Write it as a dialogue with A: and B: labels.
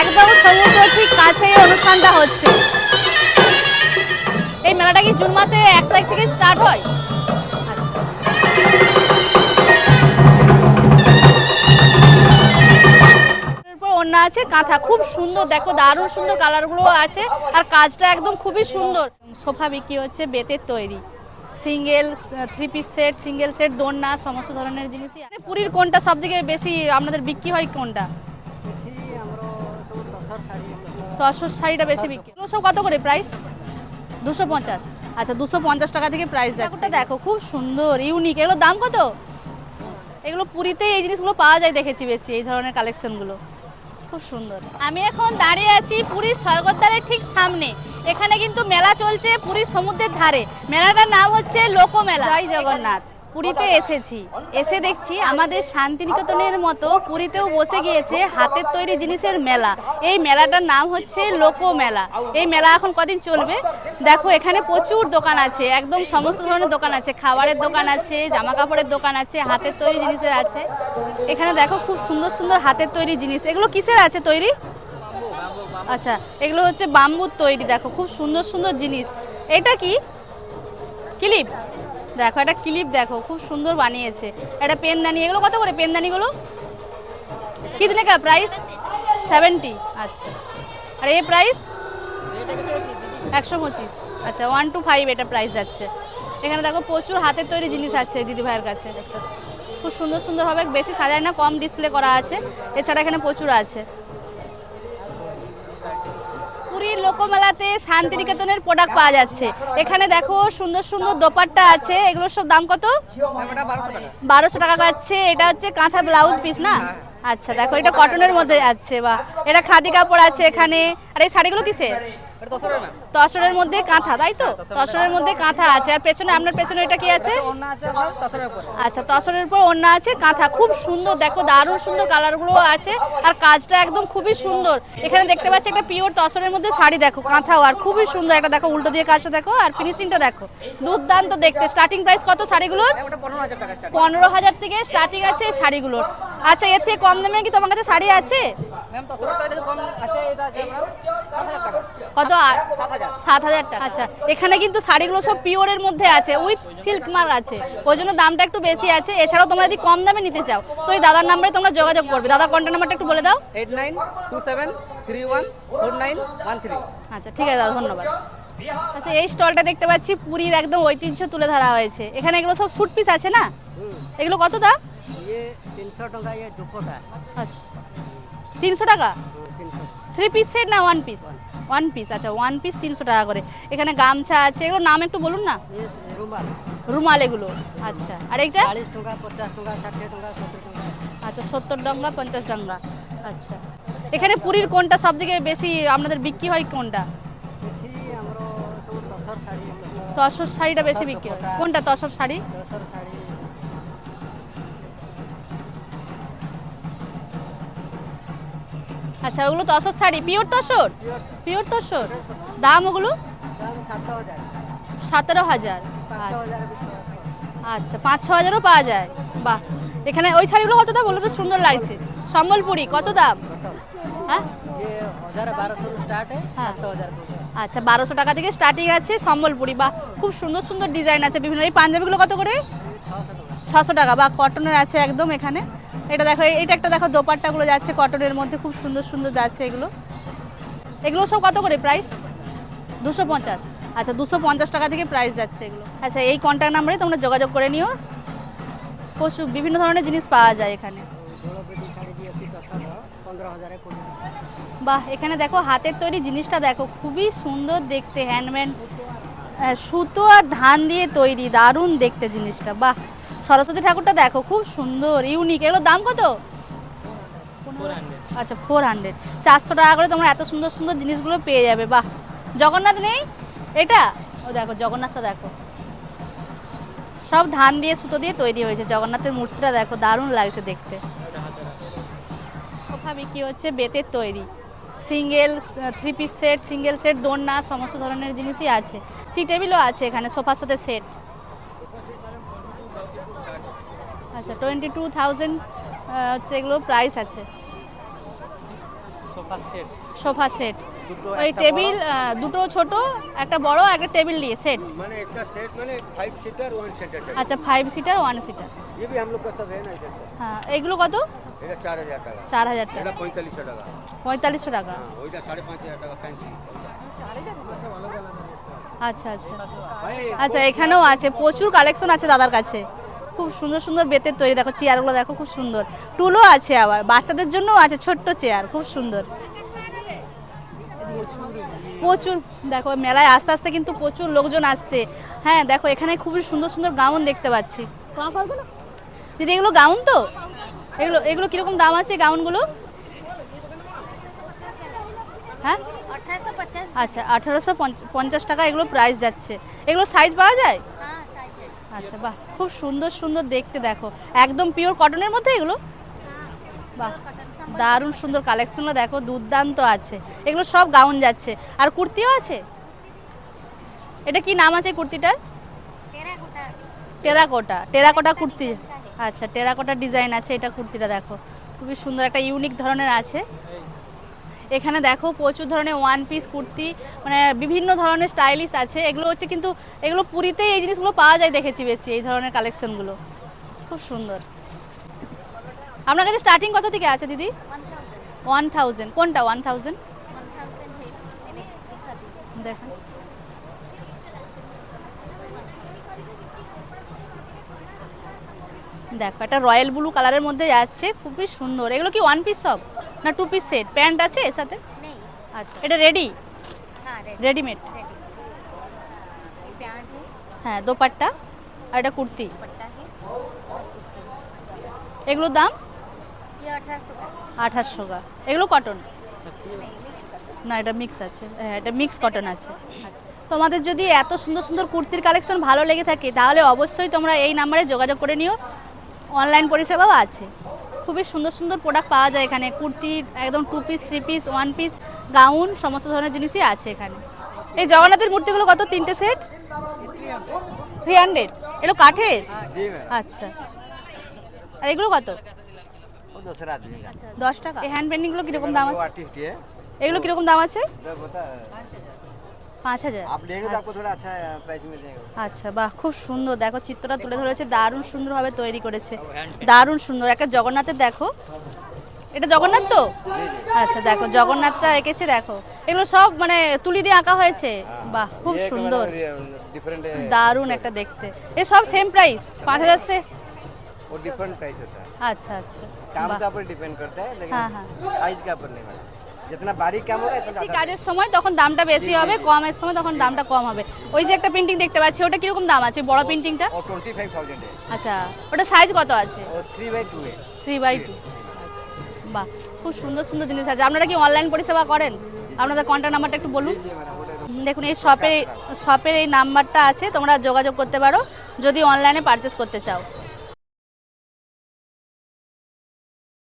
A: একদম সমুদ্র ঠিক কাছে অনুষ্ঠানটা হচ্ছে। এই মেলাটা কি জুন মাসে 1 তারিখ থেকে স্টার্ট হয়? আচ্ছা, ওড়না আছে কাঁথা, খুব সুন্দর দেখো, দারুণ সুন্দর কালারগুলো আছে আর কাজটা একদম খুবই সুন্দর। সোফা বিক্রি হচ্ছে বেতের তৈরি, single 3 piece set, single set, দোলনা, সমস্ত ধরনের জিনিসই। পুরীর কোনটা সব থেকে বেশি আপনাদের বিক্রি হয় কোনটা? তসর শাড়িটা বেশি বিক্রি। এগুলো সব কত করে প্রাইস? 250। আচ্ছা, 250 টাকা থেকে প্রাইস যাচ্ছে। দেখো খুব সুন্দর ইউনিক, এগুলোর দাম কত? এগুলো পুরীতে এই জিনিসগুলো পাওয়া যায় দেখেছি বেশি, এই ধরনের কালেকশনগুলো খুব সুন্দর। আমি এখন দাঁড়িয়ে আছি পুরীর স্বর্গদ্বারের ঠিক সামনে। এখানে কিন্তু মেলা চলছে পুরীর সমুদ্রের ধারে। মেলাটার নাম হচ্ছে লোকমেলা। জয় জগন্নাথ। পুরীতে এসেছি, এসে দেখছি আমাদের শান্তিনিকেতনের মতো পুরীতেও বসে গিয়েছে হাতের তৈরি জিনিসের মেলা। এই মেলাটার নাম হচ্ছে লোকমেলা। এই মেলা এখন কদিন চলবে দেখো। এখানে প্রচুর দোকান আছে, একদম সমস্ত ধরনের দোকান আছে, খাবারের দোকান আছে, জামা কাপড়ের দোকান আছে, হাতের তৈরি জিনিসের আছে। এখানে দেখো খুব সুন্দর সুন্দর হাতের তৈরি জিনিস। এগুলো কিসের আছে তৈরি? আচ্ছা, এগুলো হচ্ছে বাম্বুর তৈরি। দেখো খুব সুন্দর সুন্দর জিনিস। এটা কি ক্লিপ? দেখো একটা ক্লিপ, দেখো খুব সুন্দর বানিয়েছে। একটা পেনদানি, এগুলো কত করে পেনদানিগুলো? কিতনে কা প্রাইস? 70। আচ্ছা, আর এই প্রাইস 125। আচ্ছা, 1 to 5 এটা প্রাইস যাচ্ছে। এখানে দেখো প্রচুর হাতের তৈরি জিনিস আছে দিদি ভাইয়ের কাছে। খুব সুন্দর সুন্দর হবে, বেশি সাজায় না, কম ডিসপ্লে করা আছে। এছাড়া এখানে প্রচুর আছে। পুরীর লোকমেলাতে শান্তিনিকেতনের প্রোডাক্ট পাওয়া যাচ্ছে। এখানে দেখো সুন্দর সুন্দর দোপাট্টা আছে। এগুলোর সব দাম কত? 1200 টাকা পাচ্ছে। এটা হচ্ছে কাঁথা ব্লাউজ পিস না? আচ্ছা, দেখো এটা কটনের মধ্যে আছে। বা এটা খাদি কাপড় আছে এখানে। আর এই শাড়িগুলো কিসের? তসরের মধ্যে কাঁথা, তাই তো? তসরের মধ্যে কাঁথা আছে। আর পেছনে, আপনার পেছনে এটা কি আছে? আচ্ছা, তসরের উপর ওড়না আছে, কাঁথা, খুব সুন্দর দেখো, দারুণ সুন্দর কালারগুলো আছে আর কাজটা একদম খুবই সুন্দর। এখানে দেখতে পাচ্ছি একটা পিওর তসরের মধ্যে শাড়ি, দেখো কাঁথাও, আর খুবই সুন্দর। একটা দেখো উল্টো দিয়ে কাজটা দেখো, আর ফিনিশিংটা দেখো দুর্দান্ত দেখতে। স্টার্টিং প্রাইস কত শাড়িগুলোর? 15,000 থেকে স্টার্টিং আছে শাড়িগুলোর। আচ্ছা, এর থেকে কম দামে কি তোমার কাছে শাড়ি আছে? কত? 7,000 টাকা। আচ্ছা, এখানে কিন্তু শাড়িগুলো সব পিওরের মধ্যে আছে, উইথ সিল্ক মার্ক আছে, ওই জন্য দামটা একটু বেশি আছে। এছাড়াও তোমরা যদি কম দামে নিতে চাও তো এই দাদার নাম্বারে তোমরা যোগাযোগ করবে। দাদার কন্ট্যাক্ট নাম্বারটা একটু বলে দাও।
B: 8927314913।
A: আচ্ছা, ঠিক আছে দাদা, ধন্যবাদ। আচ্ছা, এই স্টলটা দেখতে পাচ্ছি পুরীর একদম ঐতিহ্য তুলে ধরা হয়েছে। এখানে এগুলো সব স্যুট পিস আছে না? এগুলো কত দাম?
B: 300 টাকা, ये দুপটা।
A: আচ্ছা, 300 টাকা। 3 পিস সেট না 1 পিস? 1 পিস। আচ্ছা, 1 পিস 300 টাকা করে। এখানে গামছা আছে, এগুলোর নাম একটু বলুন না।
B: রুমাল।
A: রুমাল এগুলো। আচ্ছা, আর এইটা?
B: 40 টাকা, 50 টাকা, 60 টাকা, 70 টাকা।
A: আচ্ছা, 70 টাকা, 50 টাকা। আচ্ছা, এখানে পুরীর কোনটা সব থেকে বেশি আপনাদের বিক্রি হয় কোনটা?
B: আমরা সব তসর শাড়ি।
A: তসর শাড়িটা বেশি বিক্রি হয়। কোনটা তসর শাড়ি?
B: তসর শাড়ি।
A: আচ্ছা, ওগুলো তসর শাড়ি, পিওর তসর? পিওর তসর। দাম ওগুলো?
B: দাম 7,000।
A: 17,000।
B: 5,000।
A: আচ্ছা, 5-6 হাজারও পাওয়া যায়। বাহ, এখানে ওই শাড়িগুলো কত দাম? বলো তো, সুন্দর লাগছে। সম্বলপুরি কত দাম? হ্যাঁ,
B: ये 1200 স্টার্ট है।
A: হ্যাঁ।
B: 7,000।
A: আচ্ছা, 1200 টাকা থেকে স্টার্টিং আছে সম্বলপুরি। বাহ, খুব সুন্দর সুন্দর ডিজাইন আছে বিভিন্ন। এই পাঞ্জাবিগুলো কত করে?
B: 600 টাকা।
A: 600 টাকা। বা কটনের আছে একদম এখানে। এটা দেখো, এটা একটা দেখো, দোপাট্টাগুলো যাচ্ছে কটনের মধ্যে, খুব সুন্দর সুন্দর যাচ্ছে এগুলো। এগুলো সব কত করে প্রাইস? 250। আচ্ছা, 250 টাকা থেকে প্রাইস যাচ্ছে এগুলো। আচ্ছা, এই কন্ট্যাক্ট নাম্বারে তোমরা যোগাযোগ করে নিও। প্রচুর বিভিন্ন ধরনের জিনিস পাওয়া যায় এখানে।
B: বড় বেটি শাড়ি দিয়েছি তসর 15,000 এ কোটি।
A: বাহ, এখানে দেখো হাতের তৈরি জিনিসটা দেখো, খুবই সুন্দর দেখতে, হ্যান্ডমেড, সুতো আর ধান দিয়ে তৈরি, দারুণ দেখতে জিনিসটা। বাহ, সরস্বতী ঠাকুরটা দেখো খুব সুন্দর ইউনিক। এগুলোর দাম কত?
B: 400।
A: আচ্ছা, 400। 400 টাকা করে তোমরা এত সুন্দর সুন্দর জিনিসগুলো পেয়ে যাবে। বাহ, জগন্নাথ নেই এটা? ও দেখো জগন্নাথটা দেখো, সব ধান দিয়ে সুতো দিয়ে তৈরি হয়েছে। জগন্নাথের মূর্তিটা দেখো, দারুণ লাগছে দেখতে। সোফা বিক্রি হচ্ছে বেতের তৈরি, single 3 piece set, single set, দোলনা, সমস্ত ধরনের জিনিসই আছে। টি টেবিলও আছে এখানে সোফার সাথে সেট। আচ্ছা, 22,000 হচ্ছে এগুলো প্রাইস আছে।
C: সোফা সেট
A: সোফা সেট,
C: দুটো
A: ওই
C: একটা
A: টেবিল
C: বড়।
A: দুটো ছোট, একটা বড়, একটা টেবিল নিয়ে সেট।
D: मैंने एक का सेट मैंने 5 सीटर 1 सीटर
A: আচ্ছা 5 সিটার 1 সিটার।
D: ये भी हम लोग का सब है ना इधर से
A: হ্যাঁ এগুলো কত?
D: এটা 4000 টাকা
A: 4000 টাকা,
D: এটা 4500 টাকা
A: 4500 টাকা।
D: হ্যাঁ ওইটা 5500 টাকা ফ্যান্সি
A: আচ্ছা আচ্ছা
D: ভাই
A: আচ্ছা, এখানেও আছে প্রচুর কালেকশন আছে দাদার কাছে, খুব সুন্দর সুন্দর বেতের তৈরি। দেখো চেয়ারগুলো দেখো খুব সুন্দর, টুলও আছে, আবার বাচ্চাদের জন্যও আছে ছোট্ট চেয়ার, খুব সুন্দর। প্রচুর দেখো মেলায় আস্তে আস্তে কিন্তু প্রচুর লোকজন আসছে। হ্যাঁ দেখো এখানে খুবই সুন্দর সুন্দর গাউন দেখতে পাচ্ছি। দিদি এগুলো গাউন তো? এগুলো এগুলো কিরকম দাম আছে গাউনগুলো? হ্যাঁ
E: 1850।
A: আচ্ছা 1850 টাকা এগুলো প্রাইস যাচ্ছে। এগুলো সাইজ পাওয়া যায়?
E: हाँ साइज है।
A: আচ্ছা বাহ, খুব সুন্দর সুন্দর দেখতে। দেখো একদম পিওর কটনের মধ্যে এগুলো,
E: हाँ
A: বাহ
E: कॉटन संबल।
A: দারুণ সুন্দর কালেকশনগুলো দেখো, দুর্দান্ত আছে। এগুলো সব গাউন যাচ্ছে, আর কুর্তিও আছে। এটা কি নাম আছে কুর্তিটার?
E: टेराकोटा।
A: Terracotta, terracotta kurti. আচ্ছা টেরাকোটা ডিজাইন আছে এটা কুর্তিটা, দেখো খুবই সুন্দর, একটা ইউনিক ধরনের আছে। এখানে দেখো প্রচুর ধরনের ওয়ান পিস কুর্তি, মানে বিভিন্ন ধরনের স্টাইলিশ আছে। এগুলো হচ্ছে কিন্তু এগুলো পুরীতেই এই জিনিসগুলো পাওয়া যায় দেখেছি বেশি, এই ধরনের কালেকশনগুলো খুব সুন্দর। আপনার কাছে স্টার্টিং কত থেকে আছে দিদি?
E: 1000।
A: 1000 কোনটা? 1000
E: 1000 है मैंने दिखा दी।
A: দেখেন। দেখো একটা রয়্যাল ব্লু কালারের মধ্যে যাচ্ছে, খুবই সুন্দর। এগুলো কি ওয়ান পিস সব না টু পিস সেট? প্যান্ট আছে এর সাথে?
E: नहीं।
A: আচ্ছা এটা রেডি,
E: हाँ रेडी।
A: রেডিমেড?
E: रेडी। ये पैंट है,
A: হ্যাঁ দোপাট্টা, আর এটা কুর্তি।
E: दुपट्टा है।
A: এগুলোর দাম
E: ये 1800 का।
A: 1800 টাকা। এগুলো কটন
E: नहीं मिक्स कॉटन।
A: না? এটা মিক্স আছে, হ্যাঁ এটা মিক্স কটন আছে। আচ্ছা তোমাদের যদি এত সুন্দর সুন্দর কুর্তির কালেকশন ভালো লেগে থাকে তাহলে অবশ্যই তোমরা এই নাম্বারে যোগাযোগ করে নিও, অনলাইন পরিষেবাও আছে। খুবই সুন্দর সুন্দর প্রোডাক্ট পাওয়া যায় এখানে, কুর্তির একদম 2 পিস 3 পিস 1 পিস গাউন সমস্ত ধরনের জিনিসই আছে এখানে। এই জগন্নাথের মূর্তিগুলো কত? 3টে সেট 300? এগুলো কাঠের?
D: জি ম্যাম
A: আচ্ছা আর এগুলো কত?
D: वो दूसरा आदमी का
A: 10 টাকা। এই হ্যান্ড পেন্টিংগুলো কীরকম দাম
D: वो
A: আছে?
D: आर्टिस्ट है
A: এগুলো কীরকম দাম আছে?
D: जो बता
A: 5000।
D: आप लेंगे तो आपको थोड़ा अच्छा प्राइस में देंगे
A: আচ্ছা বাহ, খুব সুন্দর। দেখো চিত্রটা তুলে ধরেছে, দারুণ সুন্দরভাবে তৈরি করেছে, দারুণ সুন্দর। একটা জগন্নাথের দেখো, এটা জগন্নাথ তো? আচ্ছা দেখো জগন্নাথটা এঁকেছে, দেখো এগুলো সব মানে তুলি দিয়ে আঁকা হয়েছে। বাহ খুব সুন্দর,
D: डिफरेंट
A: দারুণ একটা দেখতে। এ সব সেম প্রাইস 5000 से?
D: वो डिफरेंट प्राइस होता है
A: আচ্ছা আচ্ছা
D: काम
A: বাহ।
D: का ऊपर डिपेंड करता है लेकिन
A: हाँ, हाँ।
D: साइज का ऊपर नहीं मैडम जितना बारीक काम होगा इतना
A: বেশি
D: ज्यादा
A: কাজের সময় তখন দামটা বেশি হবে, কমের সময় তখন দামটা কম হবে। ওই যে একটা প্রিন্টিং দেখতে পাচ্ছি, ওটা কিরকম দাম আছে বড় প্রিন্টিংটা?
D: और 25000 है
A: আচ্ছা ওটা সাইজ কত আছে?
D: और 3/2 है
A: 3/2। বাহ খুব সুন্দর সুন্দর জিনিস আছে। আপনারা কি অনলাइन পরিষেবা করেন? আপনাদের কন্ট্যাক্ট নাম্বারটা একটু বলুন।
D: जी मैडम वो
A: দেখুন এই শপের এই নাম্বারটা আছে, তোমরা যোগাযোগ করতে পারো যদি অনলাইনে পারচেস করতে চাও।